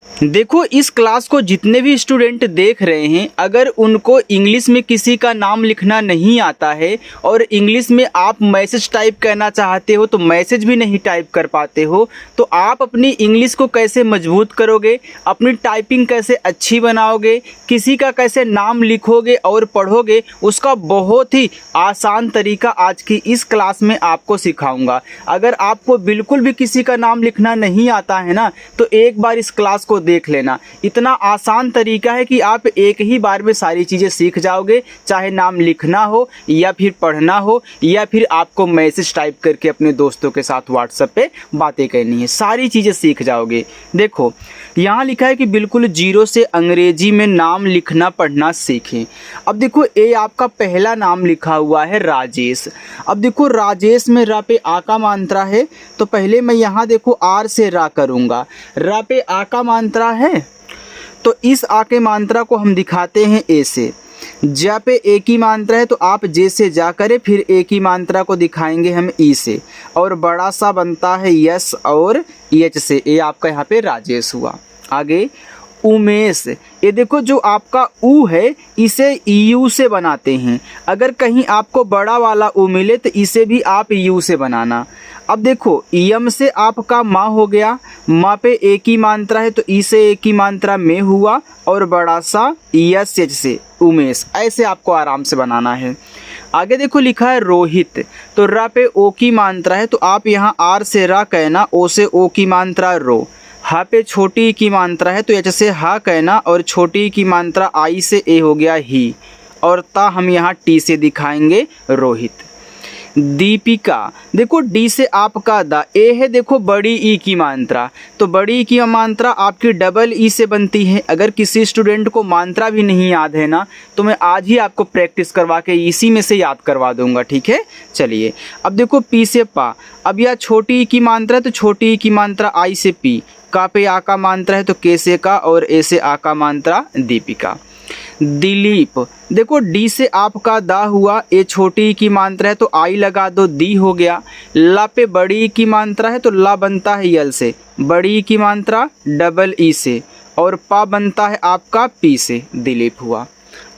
देखो इस क्लास को जितने भी स्टूडेंट देख रहे हैं, अगर उनको इंग्लिश में किसी का नाम लिखना नहीं आता है और इंग्लिश में आप मैसेज टाइप करना चाहते हो तो मैसेज भी नहीं टाइप कर पाते हो, तो आप अपनी इंग्लिश को कैसे मजबूत करोगे, अपनी टाइपिंग कैसे अच्छी बनाओगे, किसी का कैसे नाम लिखोगे और पढ़ोगे, उसका बहुत ही आसान तरीका आज की इस क्लास में आपको सिखाऊंगा। अगर आपको बिल्कुल भी किसी का नाम लिखना नहीं आता है ना, तो एक बार इस क्लास को देख लेना। इतना आसान तरीका है कि आप एक ही बार में सारी चीज़ें सीख जाओगे, चाहे नाम लिखना हो या फिर पढ़ना हो या फिर आपको मैसेज टाइप करके अपने दोस्तों के साथ व्हाट्सएप पे बातें करनी है, सारी चीज़ें सीख जाओगे। देखो यहाँ लिखा है कि बिल्कुल जीरो से अंग्रेजी में नाम लिखना पढ़ना सीखें। अब देखो ये आपका पहला नाम लिखा हुआ है राजेश। अब देखो राजेश में रा पे आ का मात्रा है, तो पहले मैं यहाँ देखो आर से रा करूँगा। रा पे आ का मात्रा है तो इस आ के मात्रा को हम दिखाते हैं ए से। जा पे ए की मात्रा है तो आप जे से जा करें, फिर ए की मात्रा को दिखाएंगे हम ई से, और बड़ा सा बनता है यस और एच से। ये आपका यहाँ पे राजेश हुआ। आगे उमेश, ये देखो जो आपका ऊ है इसे यू से बनाते हैं। अगर कहीं आपको बड़ा वाला ऊ मिले तो इसे भी आप यू से बनाना। अब देखो यम से आपका माँ हो गया, माँ पे ए की मात्रा है तो ई से ए की मात्रा में हुआ, और बड़ा सा यस एच से उमेश। ऐसे आपको आराम से बनाना है। आगे देखो लिखा है रोहित, तो रा पे ओ की मात्रा है तो आप यहाँ आर से रा कहना, ओ से ओ की मात्रा रो। हा पे छोटी की मात्रा है तो एच से हा कहना, और छोटी की मात्रा आई से ए हो गया ही, और ता हम यहाँ टी से दिखाएंगे रोहित। दीपिका, देखो डी से आपका दा, ए है देखो बड़ी ई की मात्रा, तो बड़ी ई की मात्रा आपकी डबल ई से बनती है। अगर किसी स्टूडेंट को मात्रा भी नहीं याद है ना, तो मैं आज ही आपको प्रैक्टिस करवा के इसी में से याद करवा दूंगा, ठीक है। चलिए अब देखो पी से पा, अब यह छोटी ई की मात्रा है तो छोटी ई की मात्रा आई से पी। का पे आ का मात्रा है तो के से का, और ए से आ का मात्रा दीपिका। दिलीप, देखो डी से आपका दा हुआ, ए छोटी की मात्रा है तो आई लगा दो, दी हो गया। ला पे बड़ी की मात्रा है तो ला बनता है यल से, बड़ी की मात्रा डबल ई से, और पा बनता है आपका पी से, दिलीप हुआ।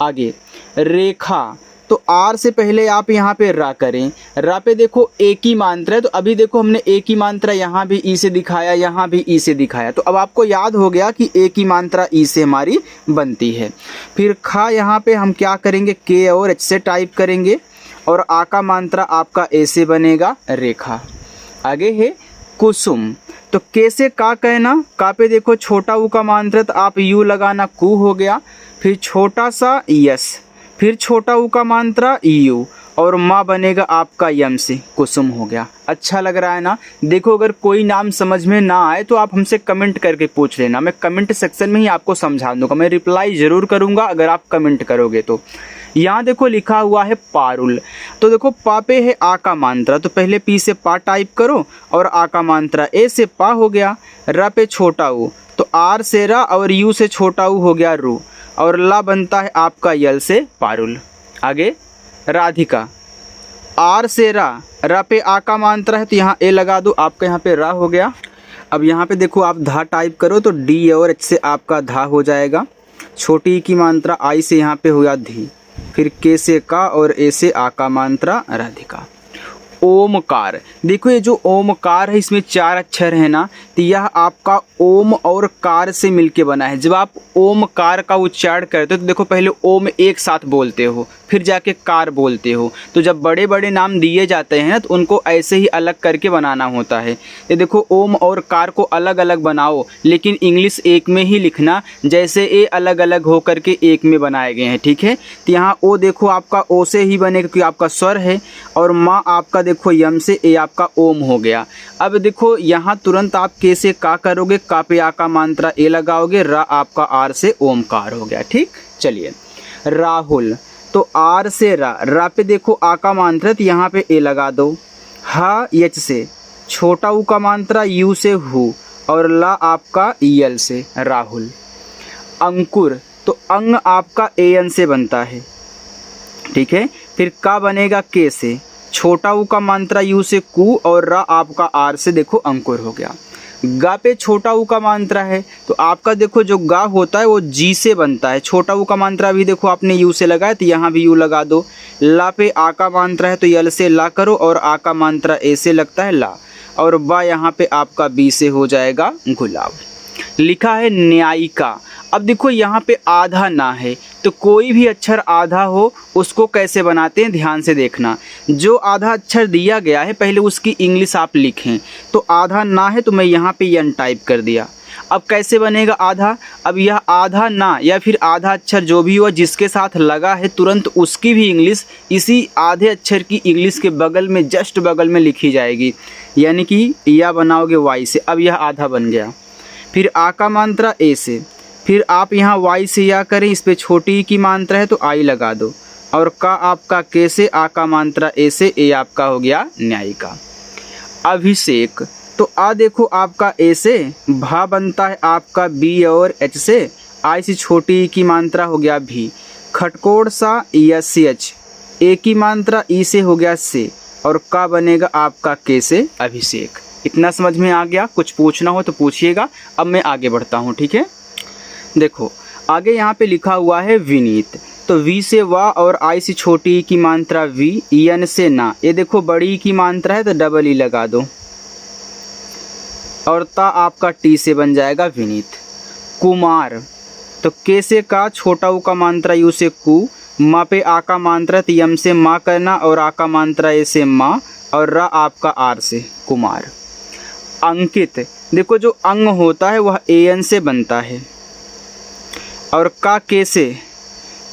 आगे रेखा, तो आर से पहले आप यहाँ पे रा करें। रा पे देखो ए की मात्रा है तो अभी देखो हमने ए की मात्रा यहाँ भी ई से दिखाया, यहाँ भी ई से दिखाया, तो अब आपको याद हो गया कि ए की मात्रा ई से हमारी बनती है। फिर खा, यहाँ पे हम क्या करेंगे, के और एच से टाइप करेंगे, और आ का मात्रा आपका ए से बनेगा रेखा। आगे है कुसुम, तो के से का कहना, का पे देखो छोटा ऊ का मात्रा तो आप यू लगाना, कु हो गया। फिर छोटा सा यस, फिर छोटा ऊ का मात्रा यू, और माँ बनेगा आपका यम से, कुसुम हो गया। अच्छा लग रहा है ना। देखो अगर कोई नाम समझ में ना आए तो आप हमसे कमेंट करके पूछ लेना, मैं कमेंट सेक्शन में ही आपको समझा दूंगा, मैं रिप्लाई ज़रूर करूंगा अगर आप कमेंट करोगे तो। यहाँ देखो लिखा हुआ है पारुल, तो देखो पा पे है आ का मात्रा, तो पहले पी से पा टाइप करो, और आ का मात्रा ए से पा हो गया। रा पे छोटा ऊ, तो आर से रा, और यू से छोटा ऊ हो गया रू, और ला बनता है आपका यल से पारुल। आगे राधिका, आर से रा, रा पे आ का मात्रा है तो यहाँ ए लगा दो, आपका यहाँ पे रा हो गया। अब यहाँ पे देखो आप धा टाइप करो तो डी और एच से आपका धा हो जाएगा। छोटी की मात्रा आई से यहाँ पे हुआ धी, फिर के से का, और ए से आ का मात्रा राधिका। ओमकार, देखो ये जो ओमकार है इसमें 4 अक्षर है ना, तो यह आपका ओम और कार से मिलके बना है। जब आप ओमकार का उच्चारण करते हो तो देखो पहले ओम एक साथ बोलते हो, फिर जाके कार बोलते हो, तो जब बड़े बड़े नाम दिए जाते हैं तो उनको ऐसे ही अलग करके बनाना होता है। ये देखो ओम और कार को अलग अलग बनाओ, लेकिन इंग्लिश एक में ही लिखना, जैसे ए अलग अलग हो करके एक में बनाए गए हैं, ठीक है। तो यहाँ ओ देखो आपका ओ से ही बनेगा क्योंकि आपका स्वर है, और माँ आपका देखो यम से, ए आपका ओम हो गया। अब देखो यहाँ तुरंत आप के से का करोगे, का पे आ का मात्रा ए लगाओगे, रा आपका आर से ओमकार हो गया, ठीक। चलिए राहुल, तो आर से रा, रा पे देखो आ का मात्रा तो यहाँ पे ए लगा दो। हा एच से, छोटा ऊ का मात्रा यू से हु, और ला आपका यल से राहुल। अंकुर, तो अंग आपका ए एन से बनता है, ठीक है। फिर का बनेगा के से, छोटा ऊ का मात्रा यू से कु, और रा आपका आर से देखो अंकुर हो गया। गा पे छोटा ऊ का मात्रा है, तो आपका देखो जो गा होता है वो जी से बनता है। छोटा ऊ का मात्रा भी देखो आपने यू से लगाया तो यहाँ भी यू लगा दो। ला पे आ का मात्रा है तो यल से ला करो और आ का मात्रा ए से लगता है ला, और बा यहाँ पे आपका बी से हो जाएगा गुलाब। लिखा है न्यायिका। अब देखो यहाँ पे आधा ना है, तो कोई भी अक्षर आधा हो उसको कैसे बनाते हैं ध्यान से देखना। जो आधा अक्षर दिया गया है पहले उसकी इंग्लिश आप लिखें। तो आधा ना है तो मैं यहाँ पे यन टाइप कर दिया। अब कैसे बनेगा आधा? अब यह आधा ना या फिर आधा अक्षर जो भी हुआ जिसके साथ लगा है तुरंत उसकी भी इंग्लिश इसी आधे अक्षर की इंग्लिश के बगल में जस्ट बगल में लिखी जाएगी, यानी कि या बनाओगे वाई से। अब यह आधा बन गया। फिर आ का मात्रा ए से, फिर आप यहाँ वाई से या करें, इस पे छोटी की मात्रा है तो आई लगा दो, और का आपका के से, आ का मात्रा ए से, ए आपका हो गया न्यायिका। अभिषेक, तो आ देखो आपका ए से, भा बनता है आपका बी और एच से, आई से छोटी की मात्रा हो गया भी। खटकोड़ सा यस सी एच, ए की मात्रा ई से हो गया से, और का बनेगा आपका के से अभिषेक। इतना समझ में आ गया? कुछ पूछना हो तो पूछिएगा। अब मैं आगे बढ़ता हूँ, ठीक है। देखो आगे यहाँ पे लिखा हुआ है विनीत, तो वी से वा और आई से छोटी की मात्रा वी, एन से ना, ये देखो बड़ी की मात्रा है तो डबल ई लगा दो, और ता आपका टी से बन जाएगा विनीत। कुमार, तो के से का, छोटा ऊ का मात्रा यू से कु, मा पे आ का मात्रा तो यम से माँ करना, और आ का मात्रा ए से माँ, और रा आपका आर से कुमार। अंकित, देखो जो अंग होता है वह ए एन से बनता है, और का के से,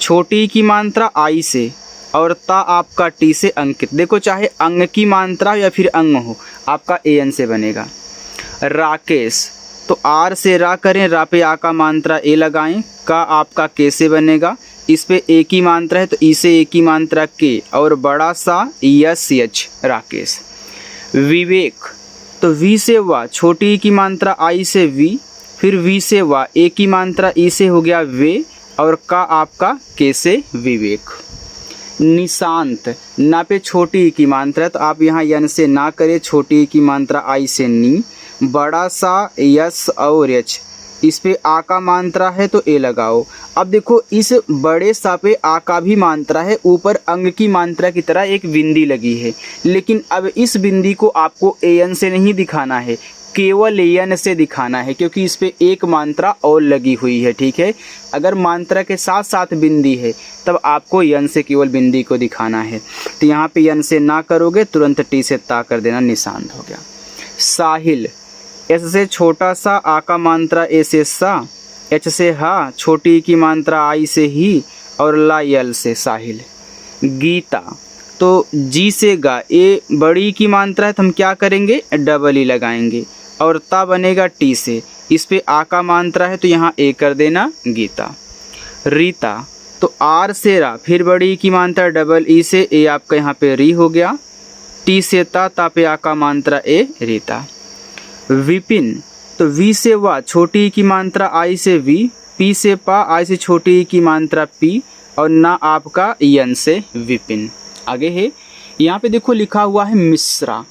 छोटी की मात्रा आई से, और ता आपका टी से अंकित। देखो चाहे अंग की मात्रा या फिर अंग हो आपका ए एन से बनेगा। राकेश, तो आर से रा करें, रा पे आ का मात्रा ए लगाएं, का आपका के से बनेगा, इस पे ए की मात्रा है तो ई से ए की मात्रा के, और बड़ा सा यस एच राकेश। विवेक, तो वी से वा, छोटी की मात्रा आई से वी, फिर वी से वा, ए की मात्रा ई से हो गया वे, और का आपका के से विवेक। निशांत, ना पे छोटी की मात्रा तो आप यहाँ यन से ना करें, छोटी की मात्रा आई से नी, बड़ा सा यस और एच, इस पे आ का मात्रा है तो ए लगाओ। अब देखो इस बड़े सा पे आ का भी मात्रा है, ऊपर अंग की मात्रा की तरह एक बिंदी लगी है, लेकिन अब इस बिंदी को आपको ए एन से नहीं दिखाना है, केवल एन से दिखाना है, क्योंकि इस पे एक मात्रा और लगी हुई है, ठीक है। अगर मात्रा के साथ साथ बिंदी है तब आपको यन से केवल बिंदी को दिखाना है। तो यहाँ पे यन से ना करोगे तुरंत टी से ता कर देना, निशांत हो गया। साहिल, एस से छोटा सा, आ का मात्रा ए से सा, एच से हा, छोटी की मात्रा आई से ही, और ला यल से साहिल। गीता, तो जी से गा, ए बड़ी की मात्रा है तो हम क्या करेंगे, डबल ई लगाएंगे, और ता बनेगा टी से, इस पे आ का मात्रा है तो यहाँ ए कर देना गीता। रीता, तो आर से रा, फिर बड़ी की मात्रा डबल ई से, ए आपका यहाँ पे री हो गया, टी से ता पे आ का मात्रा ए रीता। विपिन, तो वी से वा, छोटी की मात्रा आई से वी, पी से पा, आई से छोटी की मात्रा पी, और ना आपका यन से विपिन। आगे है यहाँ पे देखो लिखा हुआ है मिश्रा,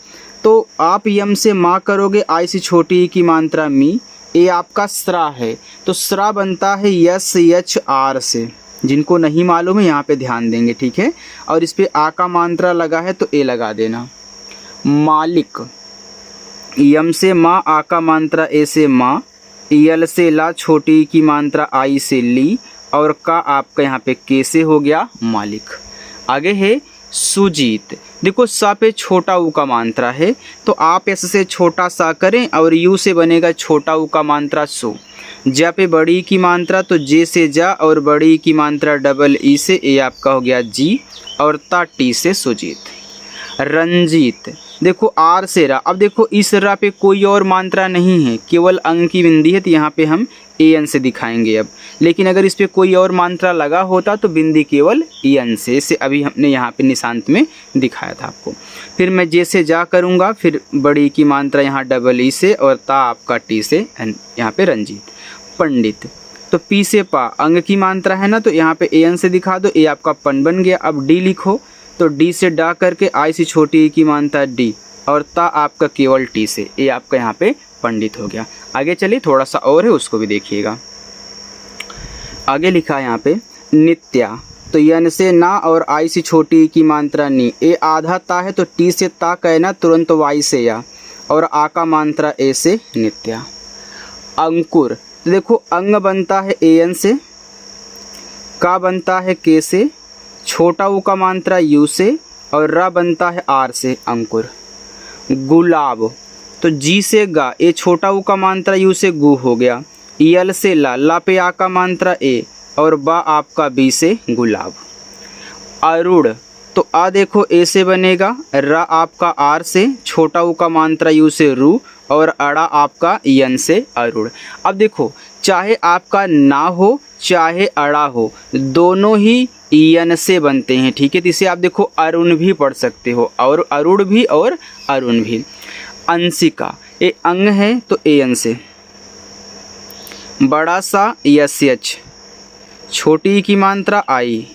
तो आप यम से माँ करोगे, आई से छोटी की मात्रा मी, ए आपका स्रा है तो स्रा बनता है यस एच आर से। जिनको नहीं मालूम है यहाँ पे ध्यान देंगे, ठीक है। और इस पे आ का मात्रा लगा है तो ए लगा देना। मालिक, यम से माँ, आ का मात्रा ए से माँ, यल से ला, छोटी की मात्रा आई से ली, और का आपका यहाँ पे के से हो गया मालिक। आगे है सुजीत, देखो सा पे छोटा ऊ का मात्रा है तो आप एस से छोटा सा करें, और यू से बनेगा छोटा ऊ का मात्रा सु। जा पे बड़ी की मात्रा तो जे से जा, और बड़ी की मात्रा डबल ई से, ए आपका हो गया जी, और ता टी से सुजीत। रंजीत, देखो आर से रा, अब देखो इस रा पे कोई और मात्रा नहीं है, केवल अंग की बिंदी है, तो यहाँ पे हम ए एन से दिखाएंगे अब। लेकिन अगर इस पे कोई और मात्रा लगा होता तो बिंदी केवल ए एन से, इसे अभी हमने यहाँ पे निशांत में दिखाया था आपको। फिर मैं जे से जा करूँगा, फिर बड़ी की मात्रा यहाँ डबल ई से, और ता आपका टी से यहाँ पे रंजीत। पंडित, तो पी से पा, अंग की मात्रा है ना, तो यहाँ पे ए एन से दिखा दो, ए आपका पन बन गया। अब डी लिखो, तो डी से डा करके आई से छोटी की मात्रा डी, और ता आपका केवल टी से, ये आपका यहाँ पे पंडित हो गया। आगे चलिए, थोड़ा सा और है उसको भी देखिएगा। आगे लिखा है यहाँ पे नित्या, तो यन से ना और आई से छोटी की मात्रा नी, ए आधा ता है तो टी से ता कहना तुरंत वाई से या, और आ का मात्रा ए से नित्या। अंकुर, तो देखो अंग बनता है ए एन से, का बनता है के से, छोटा ऊ का मात्रा यू से, और रा बनता है आर से अंकुर। गुलाब, तो जी से गा, ए छोटा ऊ का मात्रा यू से गु हो गया, यल से ला, ला पे आ का मात्रा ए, और बा आपका बी से गुलाब। अरुण, तो आ देखो ए से बनेगा, रा आपका आर से, छोटा ऊ का मात्रा यू से रू, और अड़ा आपका यन से अरुण। अब देखो, चाहे आपका ना हो चाहे अड़ा हो, दोनों ही यन से बनते हैं, ठीक है। तो इसे आप देखो अरुण भी पढ़ सकते हो, और अरुण भी और अरुण भी। अंशिका, ए अंग है तो ए एन से, बड़ा सा यस एच, छोटी की मात्रा आई,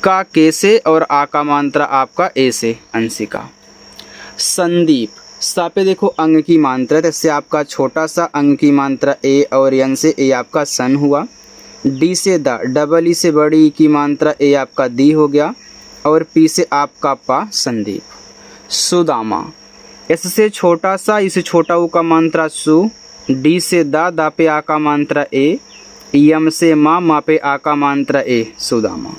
का के से, और आ का मात्रा आपका ए से अंशिका। संदीप, सा पे देखो अंग की मात्रा, इससे आपका छोटा सा अंग की मात्रा ए, और यन से ए आपका सन हुआ। डी से द, डबल ई से बड़ी की मात्रा ए आपका दी हो गया, और पी से आपका पा संदीप। सुदामा, एस से छोटा सा, इसे छोटा ऊ का मात्रा सु, डी से दा पे आ का मात्रा ए, यम से मा पे आ का मात्रा ए सुदामा।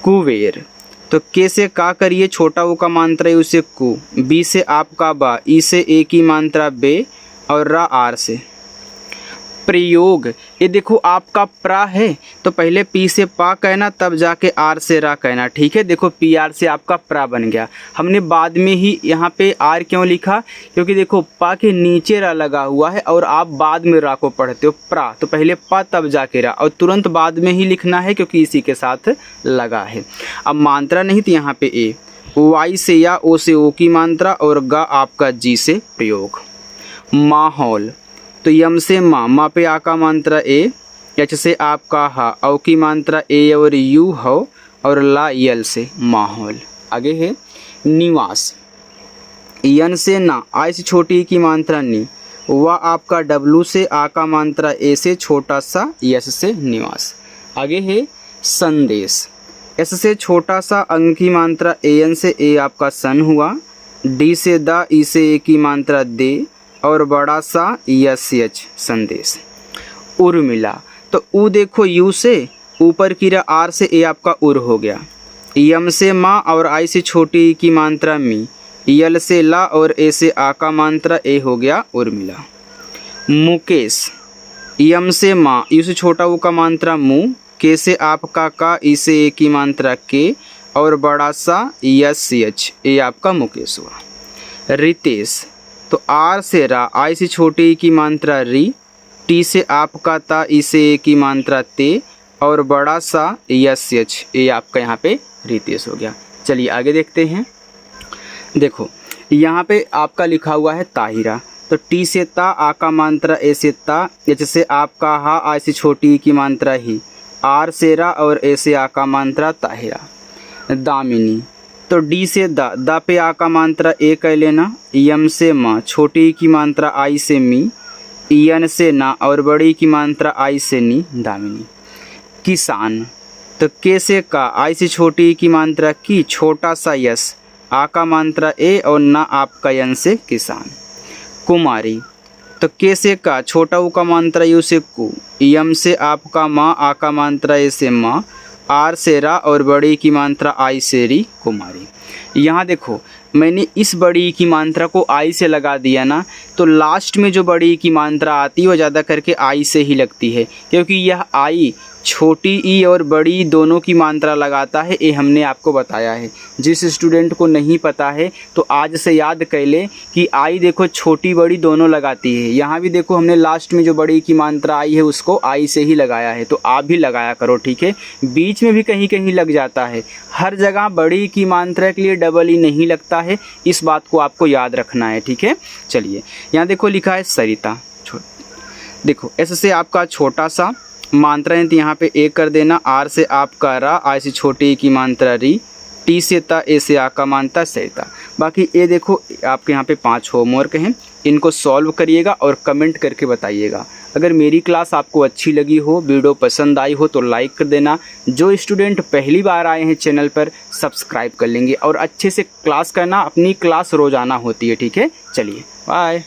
कुबेर, तो के से का करिए, छोटा ऊ का मात्रा है उसे कु, बी से आपका बा, ई से ए की मात्रा बे, और रा आर से। प्रयोग, ये देखो आपका प्रा है तो पहले पी से पा कहना, तब जाके आर से रा कहना, ठीक है। देखो पी आर से आपका प्रा बन गया। हमने बाद में ही यहाँ पे आर क्यों लिखा, क्योंकि देखो पा के नीचे रा लगा हुआ है, और आप बाद में रा को पढ़ते हो प्रा, तो पहले पा तब जाके रा, और तुरंत बाद में ही लिखना है क्योंकि इसी के साथ लगा है। अब मात्रा नहीं तो यहाँ पे ए, वाई से या, ओ से ओ की मात्रा, और गा आपका जी से प्रयोग। माहौल, तो यम से मा पे आ का मात्रा ए, एच से आपका हा, औ की मात्रा ए और यू हो, और ला यल से माहौल। आगे है निवास, यन से ना, आई से छोटी की मात्रा नी, वह आपका डब्लू से आ का मात्रा ए से, छोटा सा यस से निवास। आगे है संदेश, एस से छोटा सा अंग की मात्रा ए एन से ए आपका सन हुआ, डी से द, ई से ए की मात्रा दे, और बड़ा सा यस एच संदेश। उर्मिला, तो ऊ देखो यू से, ऊपर की रा आर से ए आपका उर हो गया, यम से माँ, और आई से छोटी की मात्रा मी, यल से ला, और ए से आ का मात्रा ए हो गया उर्मिला। मुकेश, यम से माँ, यू से छोटा ऊ का मात्रा मु, के से आपका का, ई से ए की मात्रा के, और बड़ा सा यस एच, ए आपका मुकेश हुआ। रितेश, तो आर से रा, आई से छोटी की मात्रा री, टी से आपका ता, ई से ए की मात्रा ते, और बड़ा सा यस एच, ये आपका यहाँ पे रितेश हो गया। चलिए आगे देखते हैं। देखो यहाँ पे आपका लिखा हुआ है ताहिरा, तो टी से ता, आ का मात्रा ए से ता, एच से आपका हा, आई से छोटी की मात्रा ही, आर से रा, और ए से आ का मात्रा ताहिरा। दामिनी, तो डी से दा पे आ का मात्रा ए कह लेना, यम से माँ, छोटी की मात्रा आई से मी, यन से ना, और बड़ी की मात्रा आई से नी, दामिनी। किसान, तो के से का, आई से छोटी की मात्रा की, छोटा सा यस, आ का मात्रा ए, और ना आपका यन से किसान। कुमारी, तो के से का, छोटा ऊ का मात्रा यू से कु, यम से आपका माँ, आ का मात्रा ए से माँ, आर से रा, और बड़ी की मात्रा आई से री, कुमारी। यहाँ देखो मैंने इस बड़ी की मात्रा को आई से लगा दिया ना, तो लास्ट में जो बड़ी की मात्रा आती है वो ज़्यादा करके आई से ही लगती है, क्योंकि यह आई छोटी ई और बड़ी दोनों की मात्रा लगाता है, ये हमने आपको बताया है। जिस स्टूडेंट को नहीं पता है तो आज से याद कर ले कि आई देखो छोटी बड़ी दोनों लगाती है। यहाँ भी देखो हमने लास्ट में जो बड़ी की मात्रा आई है उसको आई से ही लगाया है, तो आप भी लगाया करो, ठीक है। बीच में भी कहीं कहीं लग जाता है, हर जगह बड़ी की मात्रा के लिए डबल ई नहीं लगता है, इस बात को आपको याद रखना है, ठीक है। चलिए यहाँ देखो लिखा है सरिता, देखो ऐसे से आपका छोटा सा मात्रा है तो यहाँ पे एक कर देना, आर से आपका रा, आई से छोटी की मात्रा री, टी से ता, ए से आ का मानता, सहिता। बाकी ये देखो आपके यहाँ पे 5 होमवर्क हैं, इनको सॉल्व करिएगा और कमेंट करके बताइएगा। अगर मेरी क्लास आपको अच्छी लगी हो, वीडियो पसंद आई हो तो लाइक कर देना। जो स्टूडेंट पहली बार आए हैं चैनल पर सब्सक्राइब कर लेंगे और अच्छे से क्लास करना, अपनी क्लास रोज़ाना होती है, ठीक है। चलिए बाय।